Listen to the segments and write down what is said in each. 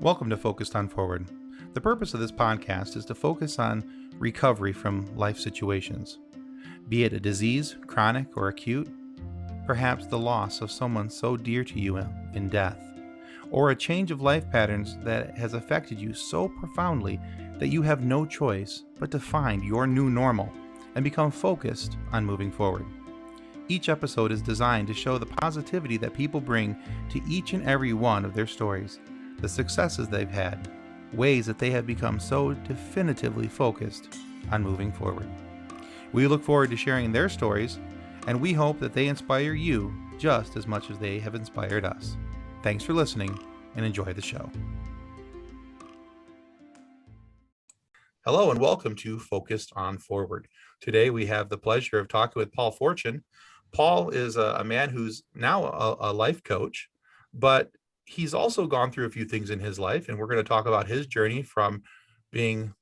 Welcome to Focused on Forward. The purpose of this podcast is to focus on recovery from life situations, be it a disease, chronic or acute, perhaps the loss of someone so dear to you in death, or a change of life patterns that has affected you so profoundly that you have no choice but to find your new normal and become focused on moving forward. Each episode is designed to show the positivity that people bring to each and every one of their stories, the successes they've had, ways that they have become so definitively focused on moving forward. We look forward to sharing their stories, and we hope that they inspire you just as much as they have inspired us. Thanks for listening, and enjoy the show. Hello, and welcome to Focused on Forward. Today, we have the pleasure of talking with Paul Forchione. Paul is a man who's now a life coach, but he's also gone through a few things in his life, and we're going to talk about his journey from being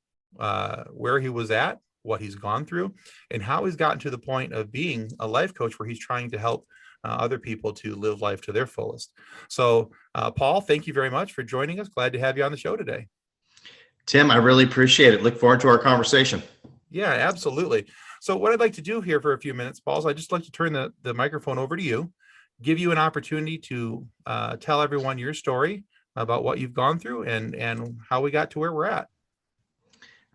where he was at, what he's gone through, and how he's gotten to the point of being a life coach where he's trying to help other people to live life to their fullest. So, Paul, thank you very much for joining us. Glad to have you on the show today. Tim, I really appreciate it. Look forward to our conversation. Yeah, absolutely. So what I'd like to do here for a few minutes, Paul, is I'd just like to turn the microphone over to you, give you an opportunity to tell everyone your story about what you've gone through and how we got to where we're at.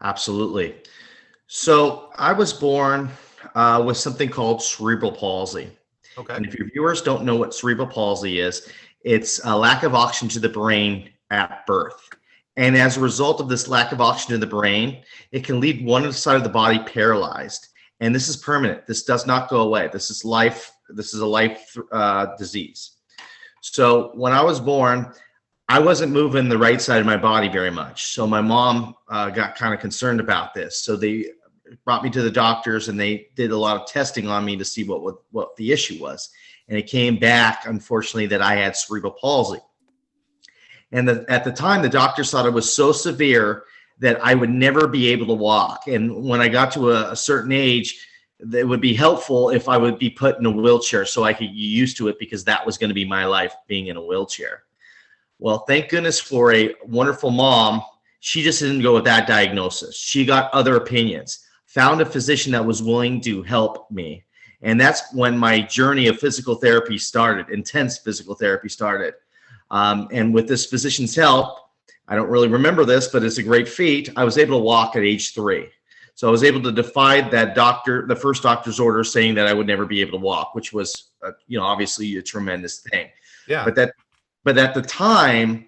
Absolutely. So I was born with something called cerebral palsy. Okay. And if your viewers don't know what cerebral palsy is, it's a lack of oxygen to the brain at birth. And as a result of this lack of oxygen to the brain, it can leave one side of the body paralyzed. And this is permanent. This does not go away. This is life. This is a life disease. So when I was born, I wasn't moving the right side of my body very much. So my mom got kind of concerned about this. So they brought me to the doctors, and they did a lot of testing on me to see what the issue was. And it came back, unfortunately, that I had cerebral palsy. And at the time, the doctors thought it was so severe that I would never be able to walk. And when I got to a certain age, it would be helpful if I would be put in a wheelchair so I could get used to it, because that was going to be my life, being in a wheelchair. Well, thank goodness for a wonderful mom. She just didn't go with that diagnosis. She got other opinions, found a physician that was willing to help me. And that's when my journey of physical therapy started, intense physical therapy started. And with this physician's help, I don't really remember this, but it's a great feat, I was able to walk at age 3. So I was able to defy that the first doctor's order saying that I would never be able to walk, which was, obviously a tremendous thing. Yeah. But at the time,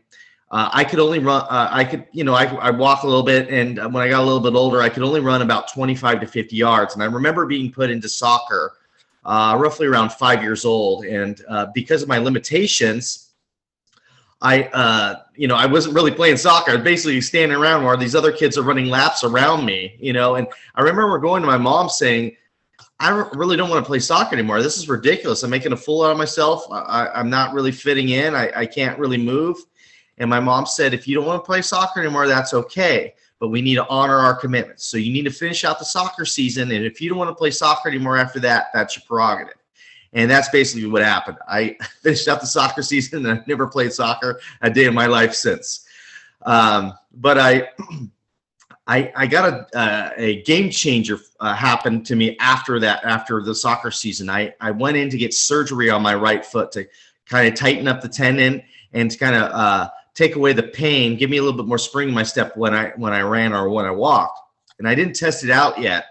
I could only run. I walk a little bit, and when I got a little bit older, I could only run about 25 to 50 yards. And I remember being put into soccer, roughly around 5 years old, and because of my limitations, I wasn't really playing soccer. I was basically standing around while these other kids are running laps around me, and I remember going to my mom saying, I really don't want to play soccer anymore. This is ridiculous. I'm making a fool out of myself. I'm not really fitting in. I can't really move. And my mom said, if you don't want to play soccer anymore, that's okay. But we need to honor our commitments. So you need to finish out the soccer season. And if you don't want to play soccer anymore after that, that's your prerogative. And that's basically what happened. I finished out the soccer season, and I've never played soccer a day in my life since. But I got a game changer happen to me after that, after the soccer season. I went in to get surgery on my right foot to kind of tighten up the tendon and to kind of take away the pain, give me a little bit more spring in my step when I ran or when I walked. And I didn't test it out yet,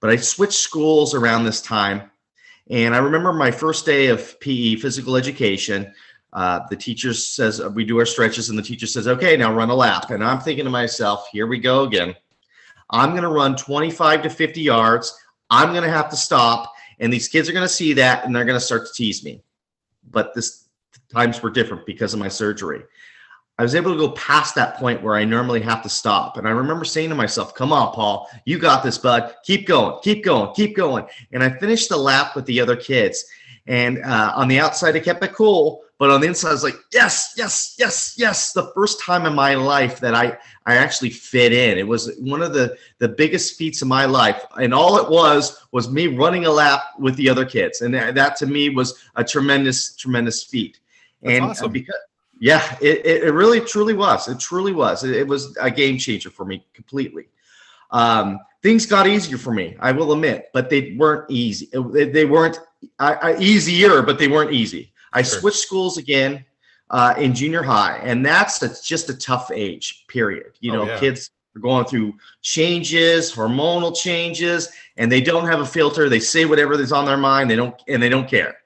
but I switched schools around this time. And I remember my first day of PE, physical education, the teacher says, we do our stretches, and the teacher says, okay, now run a lap. And I'm thinking to myself, here we go again. I'm going to run 25 to 50 yards. I'm going to have to stop. And these kids are going to see that, and they're going to start to tease me. But times were different because of my surgery. I was able to go past that point where I normally have to stop. And I remember saying to myself, come on, Paul, you got this, bud. Keep going, keep going, keep going. And I finished the lap with the other kids. And on the outside, I kept it cool. But on the inside, I was like, yes, yes, yes, yes. The first time in my life that I actually fit in. It was one of the biggest feats of my life. And all it was me running a lap with the other kids. And that to me was a tremendous, tremendous feat. That's and awesome. Yeah, it really truly was. It truly was. It was a game changer for me completely. Things got easier for me, I will admit, but they weren't easy. They weren't easier, but they weren't easy. I switched schools again in junior high, and just a tough age, period. Kids are going through changes, hormonal changes, and they don't have a filter. They say whatever is on their mind. They don't care.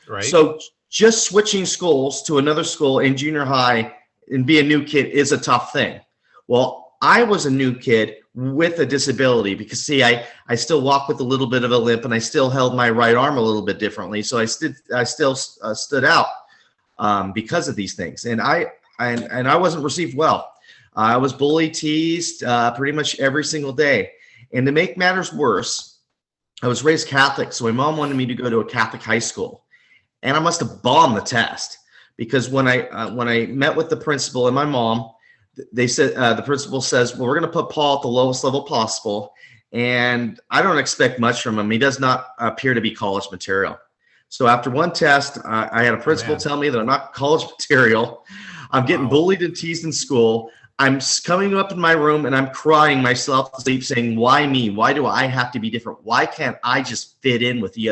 Right. So just switching schools to another school in junior high and be a new kid is a tough thing. Well, I was a new kid with a disability because, see, I still walk with a little bit of a limp, and I still held my right arm a little bit differently. So I still stood out because of these things, and I wasn't received well. I was bullied, teased pretty much every single day. And to make matters worse, I was raised Catholic, so my mom wanted me to go to a Catholic high school. And I must have bombed the test because when I met with the principal and my mom, they said the principal says, "Well, we're going to put Paul at the lowest level possible, and I don't expect much from him. He does not appear to be college material." So after one test, I had a principal tell me that I'm not college material. I'm getting bullied and teased in school. I'm coming up in my room and I'm crying myself to sleep, saying, "Why me? Why do I have to be different? Why can't I just fit in with the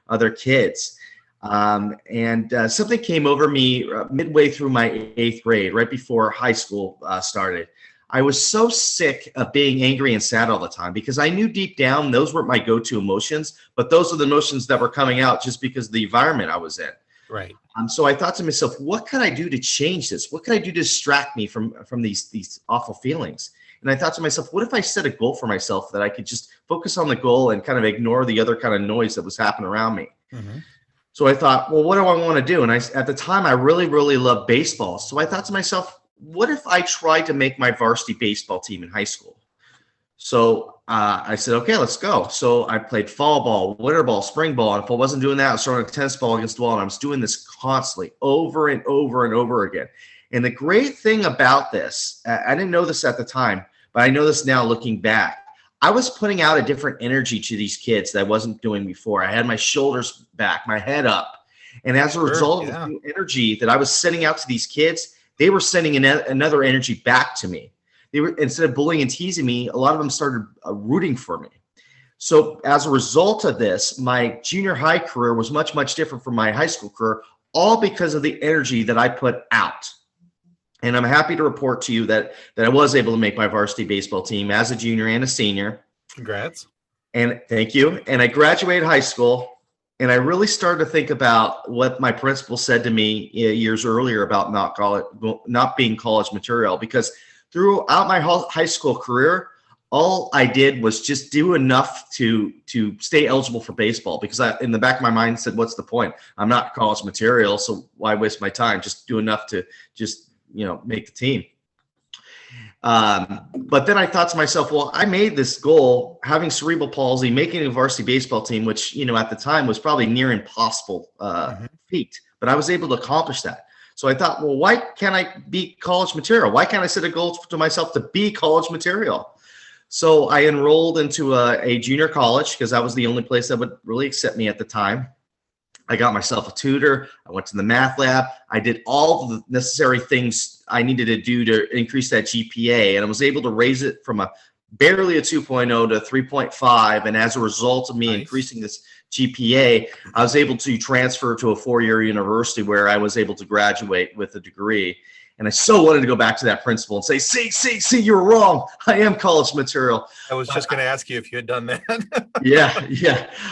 other kids?" Something came over me midway through my 8th grade, right before high school started. I was so sick of being angry and sad all the time because I knew deep down those weren't my go-to emotions, but those are the emotions that were coming out just because of the environment I was in. Right. So I thought to myself, what can I do to change this? What can I do to distract me from these awful feelings? And I thought to myself, what if I set a goal for myself that I could just focus on the goal and kind of ignore the other kind of noise that was happening around me? Mm-hmm. So I thought, well, what do I want to do? And at the time, I really, really loved baseball. So I thought to myself, what if I tried to make my varsity baseball team in high school? So I said, okay, let's go. So I played fall ball, winter ball, spring ball. And if I wasn't doing that, I was throwing a tennis ball against the wall. And I was doing this constantly over and over and over again. And the great thing about this, I didn't know this at the time, but I know this now looking back. I was putting out a different energy to these kids that I wasn't doing before. I had my shoulders back, my head up. And as a result of the new energy that I was sending out to these kids, they were sending another energy back to me. They were, instead of bullying and teasing me, a lot of them started rooting for me. So as a result of this, my junior high career was much, much different from my high school career, all because of the energy that I put out. And I'm happy to report to you that I was able to make my varsity baseball team as a junior and a senior. Congrats. And thank you. And I graduated high school, and I really started to think about what my principal said to me years earlier about not being college material, because throughout my high school career, all I did was just do enough to stay eligible for baseball, because in the back of my mind said, what's the point? I'm not college material, so why waste my time? Just do enough to just make the team. But then I thought to myself, well, I made this goal, having cerebral palsy, making a varsity baseball team, which, at the time was probably near impossible feat, but I was able to accomplish that. So I thought, well, why can't I be college material? Why can't I set a goal to myself to be college material? So I enrolled into a junior college because that was the only place that would really accept me at the time. I got myself a tutor. I went to the math lab. I did all the necessary things I needed to do to increase that GPA, and I was able to raise it from barely a 2.0 to 3.5. And as a result of me increasing this GPA, I was able to transfer to a 4-year university where I was able to graduate with a degree. And I so wanted to go back to that principal and say, see, you were wrong. I am college material. I was just going to ask you if you had done that. Yeah.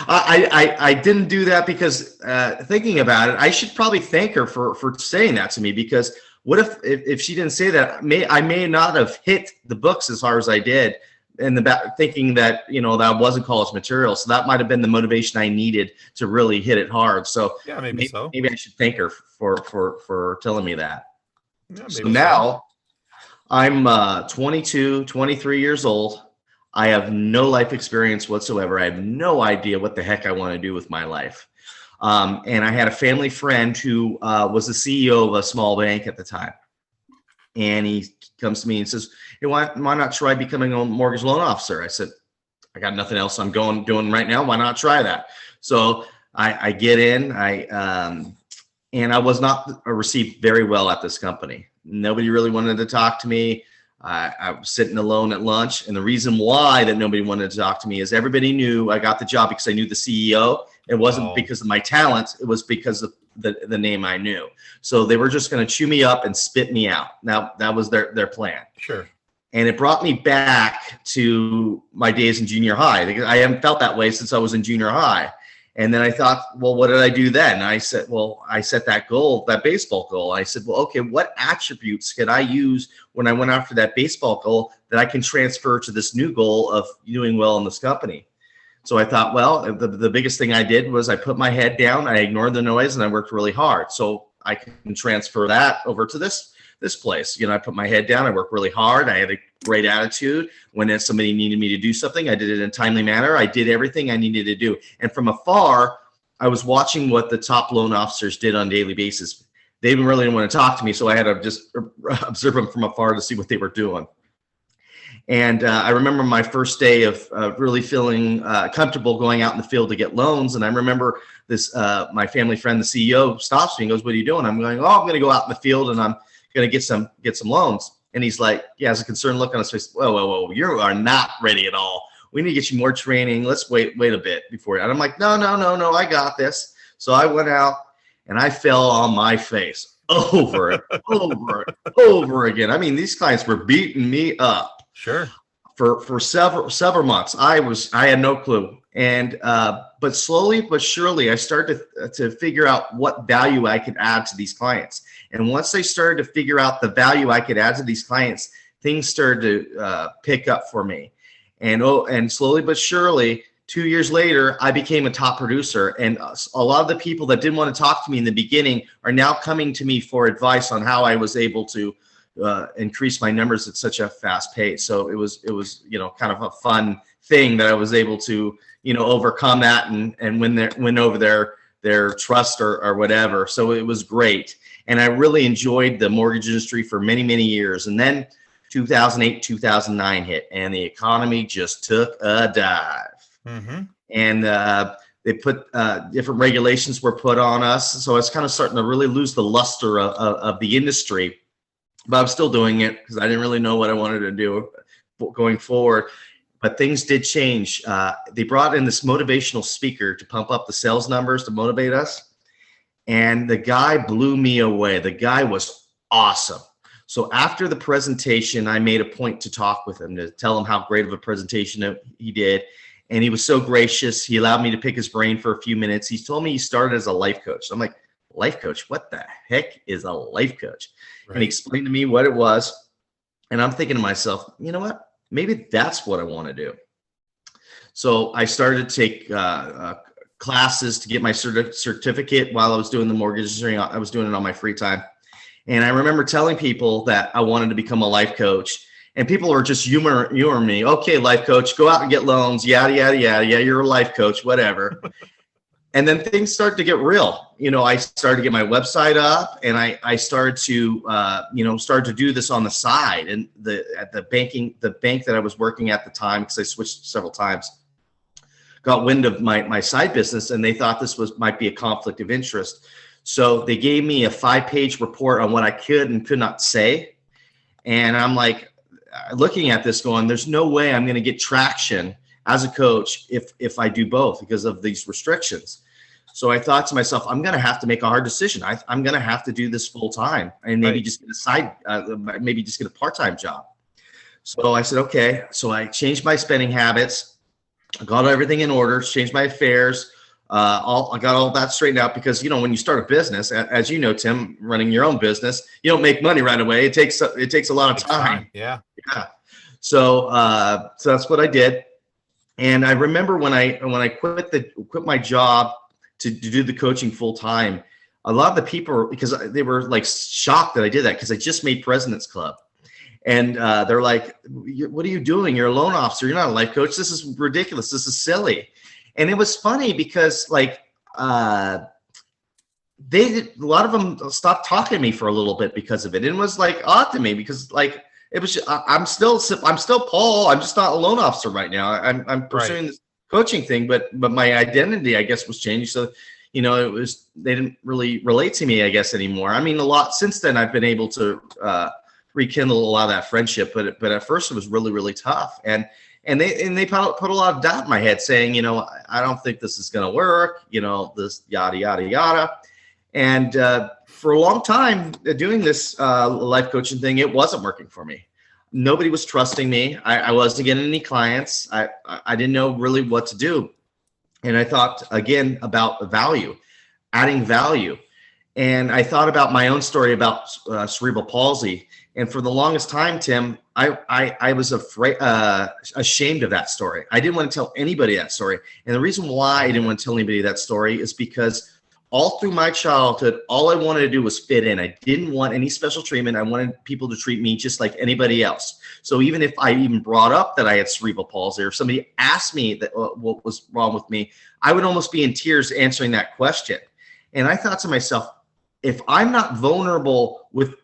I didn't do that because thinking about it, I should probably thank her for saying that to me, because what if she didn't say that, I may not have hit the books as hard as I did, in the back, thinking that, that wasn't college material. So that might've been the motivation I needed to really hit it hard. So yeah, maybe I should thank her for telling me that. Yeah, so now I'm 22, 23 years old. I have no life experience whatsoever. I have no idea what the heck I want to do with my life. And I had a family friend who was the CEO of a small bank at the time. And he comes to me and says, hey, why not try becoming a mortgage loan officer? I said, I got nothing else I'm doing right now. Why not try that? So I get in, and I was not received very well at this company. Nobody really wanted to talk to me. I was sitting alone at lunch, and the reason why that nobody wanted to talk to me is everybody knew I got the job because I knew the CEO. It wasn't because of my talents. It was because of the name I knew. So they were just going to chew me up and spit me out. Now, that was their plan. Sure. And it brought me back to my days in junior high. I haven't felt that way since I was in junior high. And then I thought, well, what did I do then? I said, well, I set that goal, that baseball goal. I said, well, okay, what attributes could I use when I went after that baseball goal that I can transfer to this new goal of doing well in this company? So I thought, well, the biggest thing I did was I put my head down, I ignored the noise, and I worked really hard. So I can transfer that over to this place. You know, I put my head down, I worked really hard, I had a great attitude. When somebody needed me to do something, I did it in a timely manner. I did everything I needed to do. And from afar, I was watching what the top loan officers did on a daily basis. They didn't really want to talk to me, so I had to just observe them from afar to see what they were doing. And I remember my first day of really feeling comfortable going out in the field to get loans. And I remember this, my family friend, the CEO, stops me and goes, "What are you doing?" I'm going, "Oh, I'm going to go out in the field and I'm going to get some loans." And he's like, he has a concerned look on his face. Whoa, you are not ready at all. We need to get you more training. Let's wait a bit before. And I'm like, no, I got this. So I went out and I fell on my face over over again. I mean, these clients were beating me up. Sure. For several months. I had no clue. And but slowly but surely I started to figure out what value I could add to these clients. And once I started to figure out the value I could add to these clients, things started to pick up for me. And slowly but surely, 2 years later, I became a top producer. And a lot of the people that didn't want to talk to me in the beginning are now coming to me for advice on how I was able to increase my numbers at such a fast pace. So it was, you know, kind of a fun thing that I was able to, you know, overcome that and win over their trust or whatever. So it was great. And I really enjoyed the mortgage industry for many, many years. And then 2008, 2009 hit and the economy just took a dive. Mm-hmm. And they put different regulations were put on us. So it's kind of starting to really lose the luster of the industry. But I'm still doing it because I didn't really know what I wanted to do going forward. But things did change. They brought in this motivational speaker to pump up the sales numbers to motivate us. And the guy blew me away. The guy was awesome. So after the presentation, I made a point to talk with him, to tell him how great of a presentation he did. And he was so gracious. He allowed me to pick his brain for a few minutes. He told me he started as a life coach. I'm like, life coach? What the heck is a life coach? Right. And he explained to me what it was. And I'm thinking to myself, you know what? Maybe that's what I want to do. So I started to take classes to get my certificate while I was doing the mortgage industry. I was doing it on my free time. And I remember telling people that I wanted to become a life coach. And people were just humoring me. Okay, life coach, go out and get loans. Yada, yada, yada. Yeah, you're a life coach, whatever. And then things started to get real. You know, I started to get my website up, and I started to, start to do this on the side. And at the bank that I was working at the time, because I switched several times, got wind of my side business, and they thought this might be a conflict of interest. So they gave me a 5-page report on what I could and could not say. And I'm like, looking at this going, there's no way I'm going to get traction as a coach if I do both because of these restrictions. So I thought to myself, I'm going to have to make a hard decision. I'm going to have to do this full time and maybe just get maybe just get a part-time job. So I said, okay. So I changed my spending habits. I got everything in order, changed my affairs. I got all that straightened out because, you know, when you start a business, as you know, Tim, running your own business, you don't make money right away. It takes a lot of time. Yeah. So that's what I did. And I remember when I quit my job to do the coaching full time, a lot of the people, because they were like shocked that I did that because I just made President's Club. And they're like, what are you doing? You're a loan officer. You're not a life coach. This is ridiculous. This is silly. And it was funny because like a lot of them stopped talking to me for a little bit because of it. And it was like odd to me because like it was I'm still Paul. I'm just not a loan officer right now. I'm pursuing this coaching thing, but my identity, I guess, was changed. So, they didn't really relate to me, I guess, anymore. I mean, a lot since then I've been able to rekindle a lot of that friendship, but at first it was really, really tough. And they put a lot of doubt in my head, saying, I don't think this is going to work, this yada, yada, yada. And for a long time doing this life coaching thing, it wasn't working for me. Nobody was trusting me. I wasn't getting any clients. I didn't know really what to do. And I thought, again, about value, adding value. And I thought about my own story about cerebral palsy. And for the longest time, Tim, I was ashamed of that story. I didn't want to tell anybody that story. And the reason why I didn't want to tell anybody that story is because all through my childhood, all I wanted to do was fit in. I didn't want any special treatment. I wanted people to treat me just like anybody else. So even if I even brought up that I had cerebral palsy, or somebody asked me that what was wrong with me, I would almost be in tears answering that question. And I thought to myself, if I'm not vulnerable with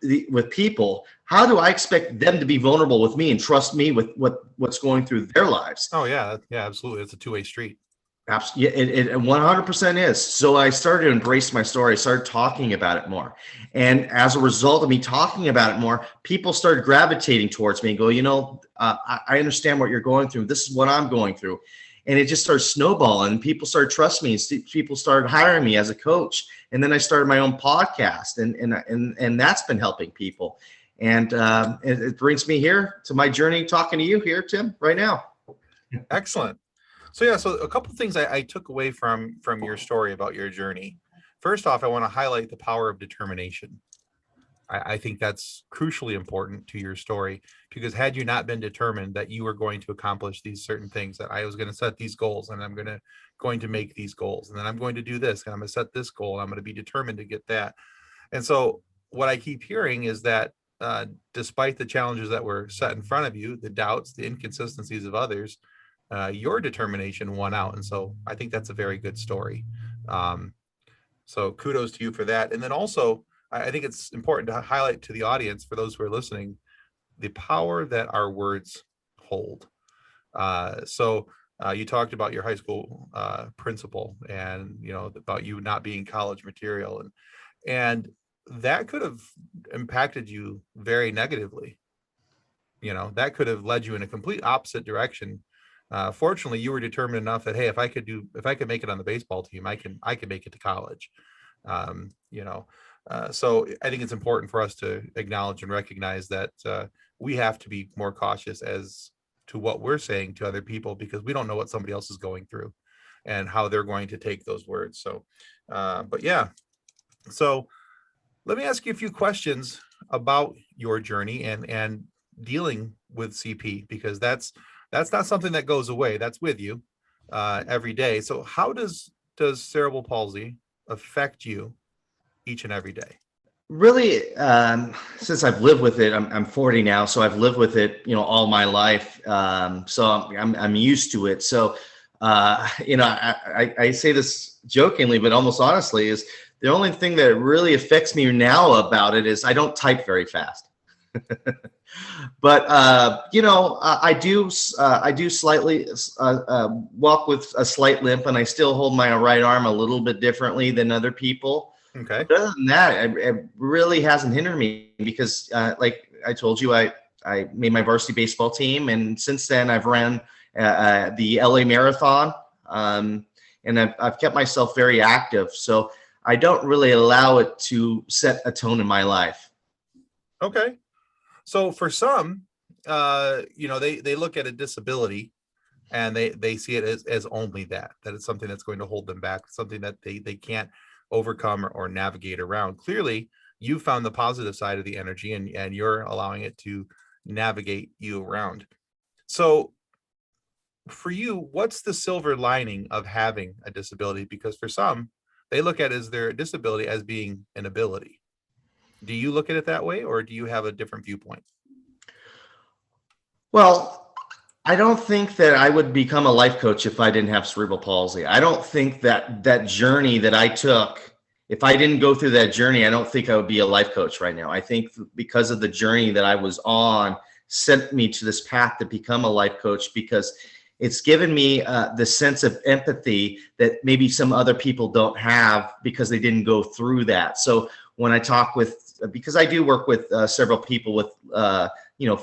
people, how do I expect them to be vulnerable with me and trust me with what's going through their lives? Oh yeah, absolutely. It's a two-way street. Absolutely, it 100% is. So I started to embrace my story. I started talking about it more, and as a result of me talking about it more, people started gravitating towards me and go, I understand what you're going through. This is what I'm going through, and it just started snowballing. And people started trusting me. People started hiring me as a coach, and then I started my own podcast, and that's been helping people. And it brings me here to my journey, talking to you here, Tim, right now. Excellent. So a couple of things I took away from your story about your journey. First off, I want to highlight the power of determination. I think that's crucially important to your story, because had you not been determined that you were going to accomplish these certain things, that I was going to set these goals and I'm going to make these goals, and then I'm going to do this and I'm going to set this goal and I'm going to be determined to get that. And so what I keep hearing is that despite the challenges that were set in front of you, the doubts, the inconsistencies of others, your determination won out. And so I think that's a very good story. So kudos to you for that. And then also, I think it's important to highlight to the audience, for those who are listening, the power that our words hold. So you talked about your high school principal, and about you not being college material, and that could have impacted you very negatively. That could have led you in a complete opposite direction. Fortunately, you were determined enough that, hey, if I could make it on the baseball team, I can make it to college. So I think it's important for us to acknowledge and recognize that we have to be more cautious as to what we're saying to other people, because we don't know what somebody else is going through and how they're going to take those words. So, but yeah. So let me ask you a few questions about your journey and dealing with CP, because that's not something that goes away. That's with you every day. So how does cerebral palsy affect you each and every day? Really, since I've lived with it, I'm 40 now, so I've lived with it, all my life. So I'm used to it. So, I say this jokingly, but almost honestly, is the only thing that really affects me now about it is I don't type very fast. But I do slightly walk with a slight limp, and I still hold my right arm a little bit differently than other people. Okay. But other than that, it really hasn't hindered me, because like I told you, I made my varsity baseball team, and since then I've ran the LA Marathon, and I've kept myself very active. So I don't really allow it to set a tone in my life. Okay. So for some, they look at a disability and they see it as only that it's something that's going to hold them back, something that they can't overcome or navigate around. Clearly, you found the positive side of the energy, and you're allowing it to navigate you around. So for you, what's the silver lining of having a disability? Because for some, they look at their disability as being an ability. Do you look at it that way, or do you have a different viewpoint? Well, I don't think that I would become a life coach if I didn't have cerebral palsy. I don't think that journey that I took, if I didn't go through that journey, I don't think I would be a life coach right now. I think because of the journey that I was on, sent me to this path to become a life coach, because It's given me the sense of empathy that maybe some other people don't have because they didn't go through that. So when I talk with, because I do work with several people with,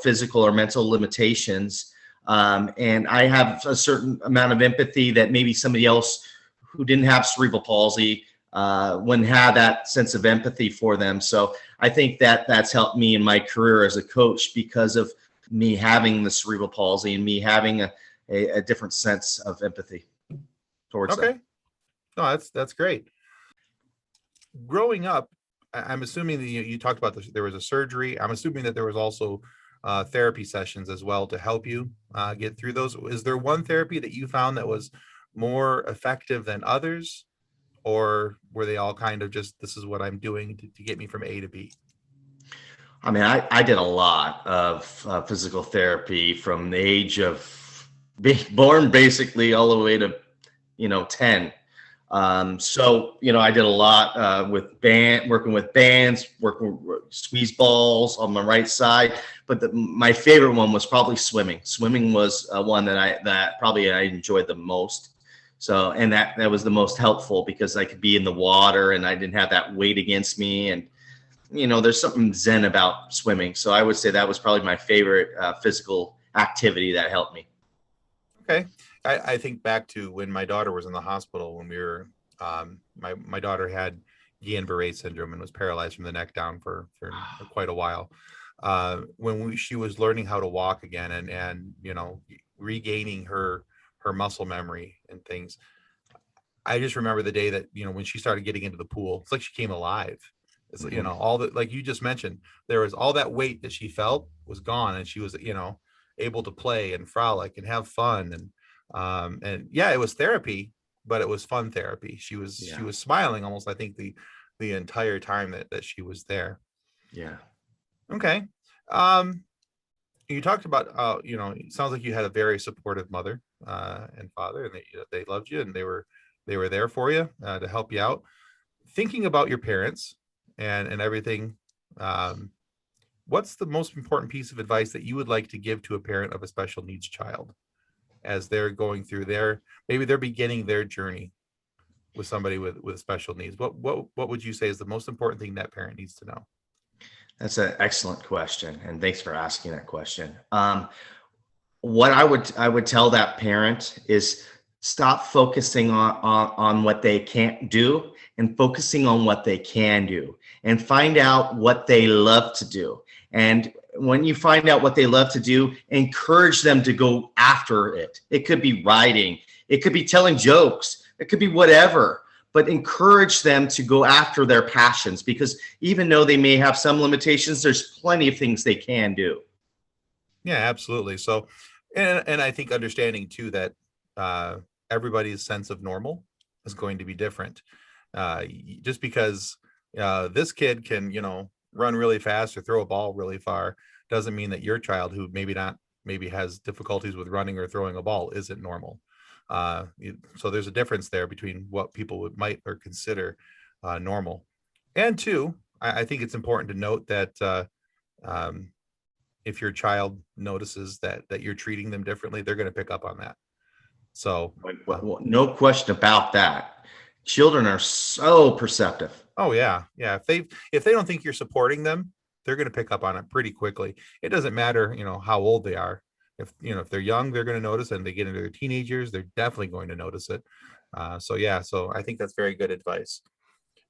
physical or mental limitations, and I have a certain amount of empathy that maybe somebody else who didn't have cerebral palsy wouldn't have that sense of empathy for them. So I think that that's helped me in my career as a coach because of me having the cerebral palsy and me having a different sense of empathy towards them. Okay. No, that's great. Growing up, I'm assuming that you talked about this, there was a surgery. I'm assuming that there was also therapy sessions as well to help you get through those. Is there one therapy that you found that was more effective than others, or were they all kind of just, this is what I'm doing to get me from A to B? I mean, I did a lot of physical therapy from the age of being born basically all the way to, 10. So, I did a lot with working with bands, working with squeeze balls on my right side. But my favorite one was probably swimming. Swimming was one that I enjoyed the most. So, and that was the most helpful because I could be in the water and I didn't have that weight against me. And, there's something zen about swimming. So I would say that was probably my favorite physical activity that helped me. Okay. I think back to when my daughter was in the hospital when we were, my daughter had Guillain-Barré syndrome and was paralyzed from the neck down for quite a while. When she was learning how to walk again and regaining her muscle memory and things, I just remember the day that, when she started getting into the pool, it's like she came alive. It's all that, like you just mentioned, there was all that weight that she felt was gone, and she was, able to play and frolic and have fun. And yeah, it was therapy, but it was fun therapy. She was smiling almost, I think, the entire time that she was there. Yeah. Okay. You talked about, it sounds like you had a very supportive mother and father, and they loved you and they were there for you to help you out. Thinking about your parents and everything, what's the most important piece of advice that you would like to give to a parent of a special needs child as they're going through maybe they're beginning their journey with somebody with special needs? What would you say is the most important thing that parent needs to know? That's an excellent question, and thanks for asking that question. What I would tell that parent is stop focusing on what they can't do and focusing on what they can do, and find out what they love to do. And when you find out what they love to do, encourage them to go after it. It could be writing, it could be telling jokes, it could be whatever. But encourage them to go after their passions, because even though they may have some limitations, there's plenty of things they can do. Yeah, absolutely. So, and I think understanding too that everybody's sense of normal is going to be different. Just because this kid can, run really fast or throw a ball really far doesn't mean that your child, who maybe has difficulties with running or throwing a ball, isn't normal. So there's a difference there between what people might or consider normal. And two, I think it's important to note that if your child notices that you're treating them differently, they're going to pick up on that. So well, no question about that. Children are so perceptive. Oh yeah. If they don't think you're supporting them, they're going to pick up on it pretty quickly. It doesn't matter, how old they are. If they're young, they're going to notice, and they get into their teenagers, they're definitely going to notice it. So I think that's very good advice.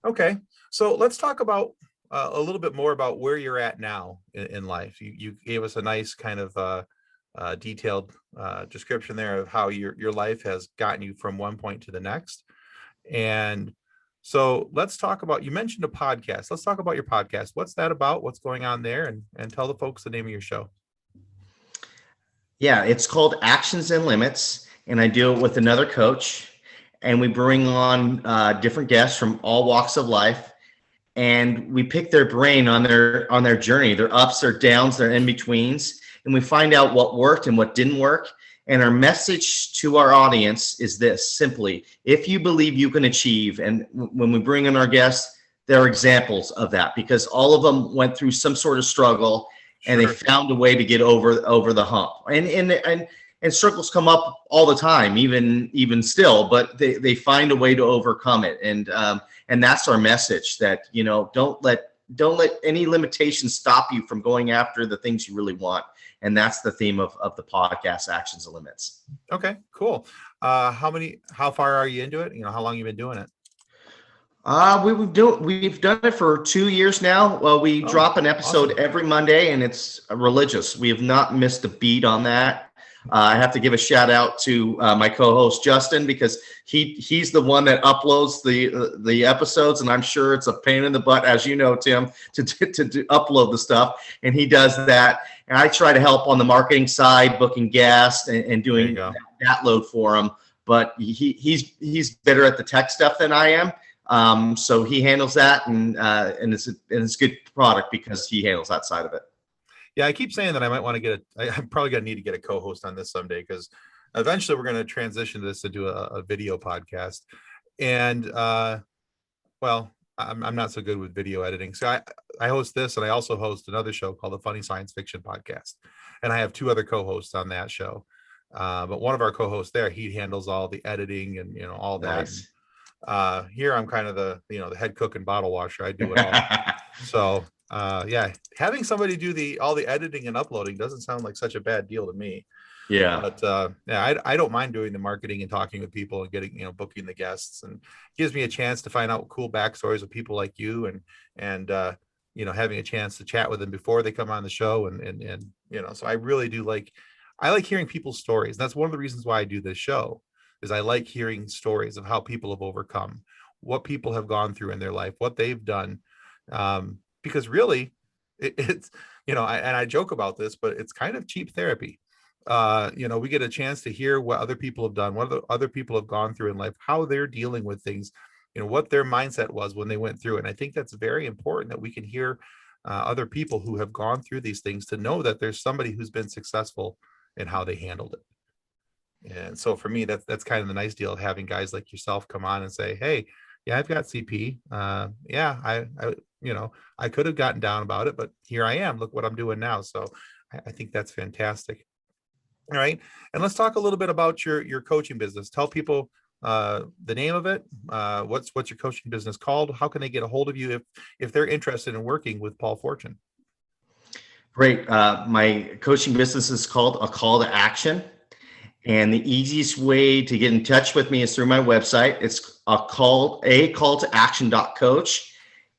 Okay, so let's talk about a little bit more about where you're at now in life. You gave us a nice kind of detailed description there of how your life has gotten you from one point to the next. And so let's talk about, you mentioned a podcast. Let's talk about your podcast. What's that about? What's going on there? And tell the folks the name of your show. Yeah, it's called Actions and Limits, and I do it with another coach, and we bring on different guests from all walks of life, and we pick their brain on their journey, their ups, their downs, their in-betweens, and we find out what worked and what didn't work. And our message to our audience is this, simply: if you believe you can achieve, and when we bring in our guests, they're examples of that, because all of them went through some sort of struggle. And they found a way to get over the hump. And and struggles come up all the time, even still, but they find a way to overcome it. And that's our message, that, you know, don't let any limitations stop you from going after the things you really want. And that's the theme of the podcast, Actions and Limits. Okay, cool. How far are you into it? You know, how long you been doing it? We've done it for 2 years now. Well, we drop an episode every Monday, and it's religious. We have not missed a beat on that. I have to give a shout out to my co-host Justin, because he's the one that uploads the episodes, and I'm sure it's a pain in the butt, as you know, Tim, to upload the stuff, and he does that. And I try to help on the marketing side, booking guests and doing that load for him. But he's better at the tech stuff than I am. So he handles that, and it's a good product because he handles that side of it. Yeah, I keep saying that I might want to I'm probably going to need to get a co-host on this someday, because eventually we're going to transition this into a video podcast. And, well, I'm not so good with video editing. So I host this, and I also host another show called the Funny Science Fiction Podcast. And I have 2 other co-hosts on that show. But one of our co-hosts there, he handles all the editing and, you know, all that. Nice. And, here I'm kind of the head cook and bottle washer. I do it all. So yeah, having somebody do all the editing and uploading doesn't sound like such a bad deal to me. Yeah. But yeah, I don't mind doing the marketing and talking with people and getting, booking the guests, and gives me a chance to find out cool backstories of people like you, and having a chance to chat with them before they come on the show, and so I really do I like hearing people's stories. That's one of the reasons why I do this show, is I like hearing stories of how people have overcome, what people have gone through in their life, what they've done. Because really it's, and I joke about this, but it's kind of cheap therapy. We get a chance to hear what other people have done, what other people have gone through in life, how they're dealing with things, what their mindset was when they went through it. And I think that's very important, that we can hear other people who have gone through these things, to know that there's somebody who's been successful in how they handled it. And so for me, that's kind of the nice deal of having guys like yourself come on and say, hey, yeah, I've got CP. Yeah, I could have gotten down about it, but here I am. Look what I'm doing now. So I think that's fantastic. All right. And let's talk a little bit about your coaching business. Tell people the name of it. What's your coaching business called? How can they get a hold of you if they're interested in working with Paul Forchione? Great. My coaching business is called A Call to Action. And the easiest way to get in touch with me is through my website. It's a call to action.coach.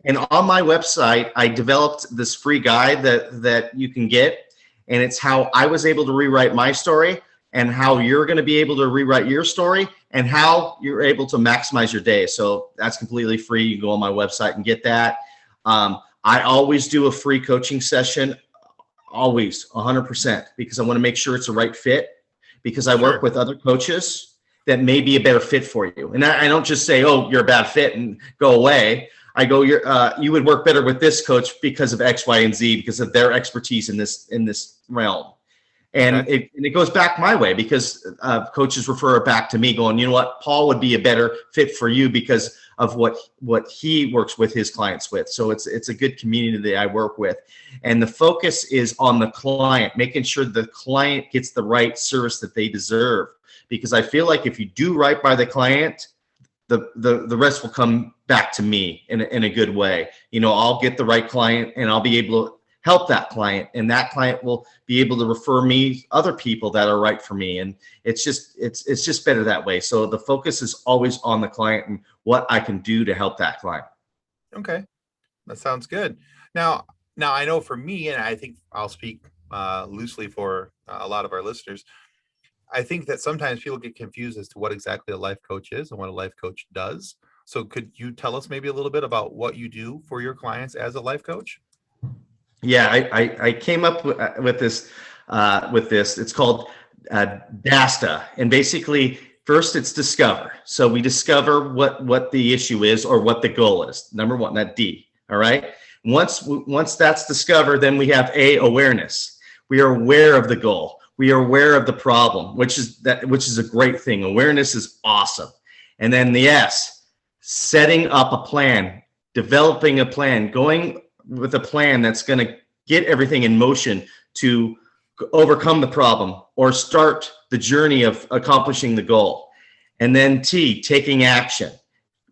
And on my website, I developed this free guide that you can get. And it's how I was able to rewrite my story, and how you're going to be able to rewrite your story, and how you're able to maximize your day. So that's completely free. You can go on my website and get that. I always do a free coaching session, always 100%, because I want to make sure it's the right fit. Because I work with other coaches that may be a better fit for you. And I don't just say, oh, you're a bad fit and go away. I go, you would work better with this coach because of X, Y, and Z, because of their expertise in this realm. And okay. it goes back my way, because coaches refer it back to me going, you know what, Paul would be a better fit for you because of what he works with his clients with. So it's a good community that I work with. And the focus is on the client, making sure the client gets the right service that they deserve. Because I feel like if you do right by the client, the rest will come back to me in a good way. I'll get the right client, and I'll be able to help that client, and that client will be able to refer me other people that are right for me. And it's just better that way. So the focus is always on the client and what I can do to help that client. Okay. That sounds good. Now I know for me, and I think I'll speak loosely for a lot of our listeners, I think that sometimes people get confused as to what exactly a life coach is and what a life coach does. So could you tell us maybe a little bit about what you do for your clients as a life coach? Yeah, I came up with this. It's called DASTA, and basically, first it's discover. So we discover what the issue is, or what the goal is. Number one, that D. All right. Once that's discovered, then we have awareness. We are aware of the goal. We are aware of the problem, which is a great thing. Awareness is awesome. And then the S, setting up a plan, developing a plan, going with a plan that's going to get everything in motion to overcome the problem or start the journey of accomplishing the goal. And then T, taking action,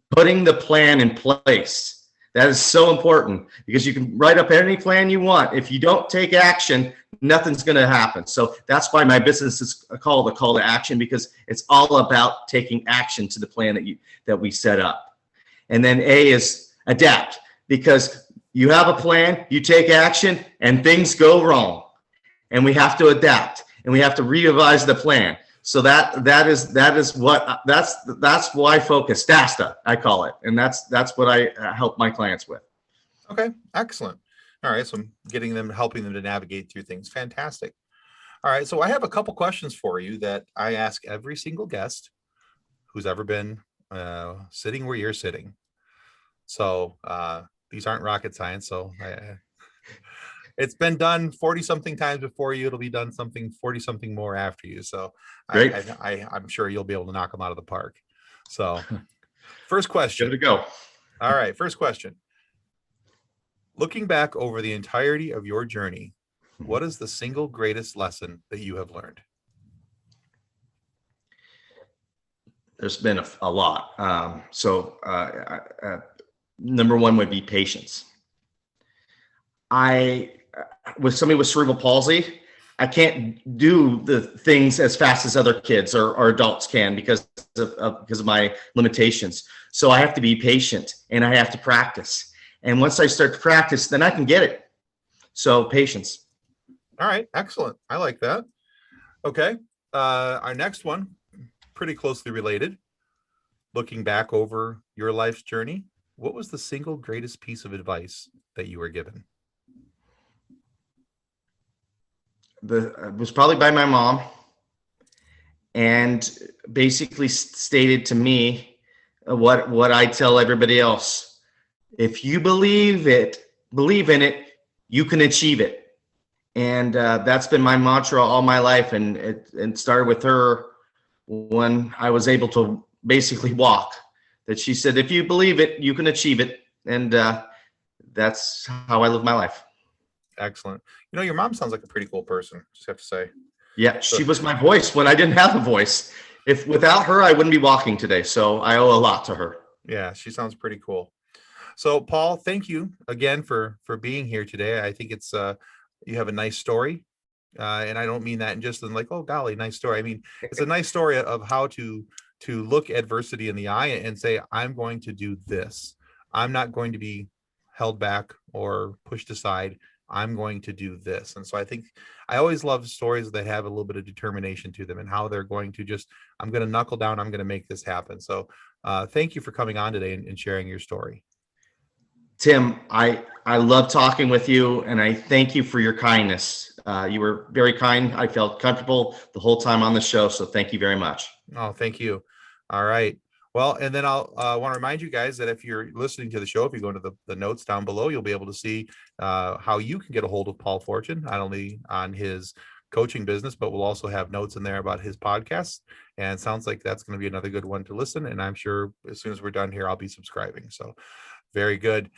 putting the plan in place. That is so important because you can write up any plan you want. If you don't take action, nothing's going to happen. So that's why my business is called a call to action, because it's all about taking action to the plan that we set up. And then A is adapt, because you have a plan, you take action, and things go wrong. And we have to adapt, and we have to revise the plan. So that's why focus, DASTA, I call it. And that's what I help my clients with. Okay, excellent. All right, so I'm helping them to navigate through things. Fantastic. All right, so I have a couple questions for you that I ask every single guest who's ever been sitting where you're sitting. So these aren't rocket science. So it's been done 40-something times before you. It'll be done 40-something more after you. So I'm sure you'll be able to knock them out of the park. So first question. Give it a go. All right, first question. Looking back over the entirety of your journey, what is the single greatest lesson that you have learned? There's been a lot. Number one would be patience. With somebody with cerebral palsy, I can't do the things as fast as other kids or adults can because of my limitations. So I have to be patient and I have to practice. And once I start to practice, then I can get it. So patience. All right. Excellent. I like that. Okay. Our next one, pretty closely related. Looking back over your life's journey, what was the single greatest piece of advice that you were given? It was probably by my mom, and basically stated to me what I tell everybody else. If you believe in it, you can achieve it. And that's been my mantra all my life. And it started with her when I was able to basically walk, that she said, if you believe it, you can achieve it. And that's how I live my life. Excellent. You know, your mom sounds like a pretty cool person, just have to say. Yeah, she was my voice when I didn't have a voice. Without her, I wouldn't be walking today. So I owe a lot to her. Yeah, she sounds pretty cool. So Paul, thank you again for being here today. I think it's you have a nice story. And I don't mean that in just in like, oh golly, nice story. I mean, it's a nice story of how to look adversity in the eye and say, I'm going to do this. I'm not going to be held back or pushed aside. I'm going to do this. And so I think I always love stories that have a little bit of determination to them and how they're going to I'm going to knuckle down. I'm going to make this happen. So thank you for coming on today and sharing your story. Tim, I love talking with you, and I thank you for your kindness. You were very kind. I felt comfortable the whole time on the show. So thank you very much. Oh, thank you. All right. Well, and then I'll want to remind you guys that if you're listening to the show, if you go into the notes down below, you'll be able to see how you can get a hold of Paul Forchione, not only on his coaching business, but we'll also have notes in there about his podcast. And it sounds like that's going to be another good one to listen. And I'm sure as soon as we're done here, I'll be subscribing. So very good.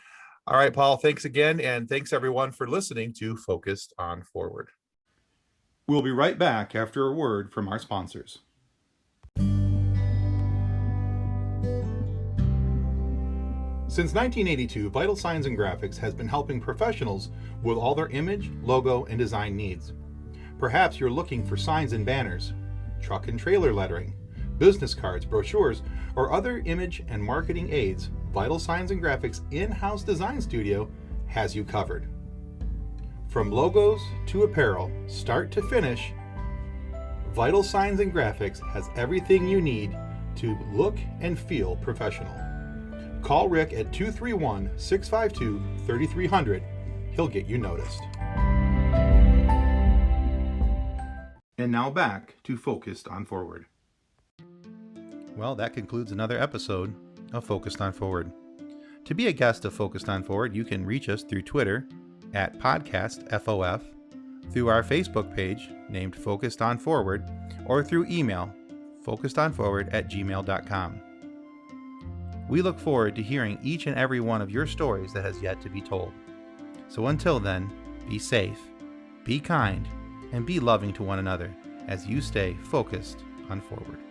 All right, Paul, thanks again. And thanks everyone for listening to Focused on Forward. We'll be right back after a word from our sponsors. Since 1982, Vital Signs and Graphics has been helping professionals with all their image, logo, and design needs. Perhaps you're looking for signs and banners, truck and trailer lettering, business cards, brochures, or other image and marketing aids. Vital Signs and Graphics in-house design studio has you covered. From logos to apparel, start to finish, Vital Signs and Graphics has everything you need to look and feel professional. Call Rick at 231-652-3300. He'll get you noticed. And now back to Focused on Forward. Well, that concludes another episode of Focused on Forward. To be a guest of Focused on Forward, you can reach us through Twitter at podcastfof, through our Facebook page named Focused on Forward, or through email focusedonforward@gmail.com. We look forward to hearing each and every one of your stories that has yet to be told. So until then, be safe, be kind, and be loving to one another as you stay focused on forward.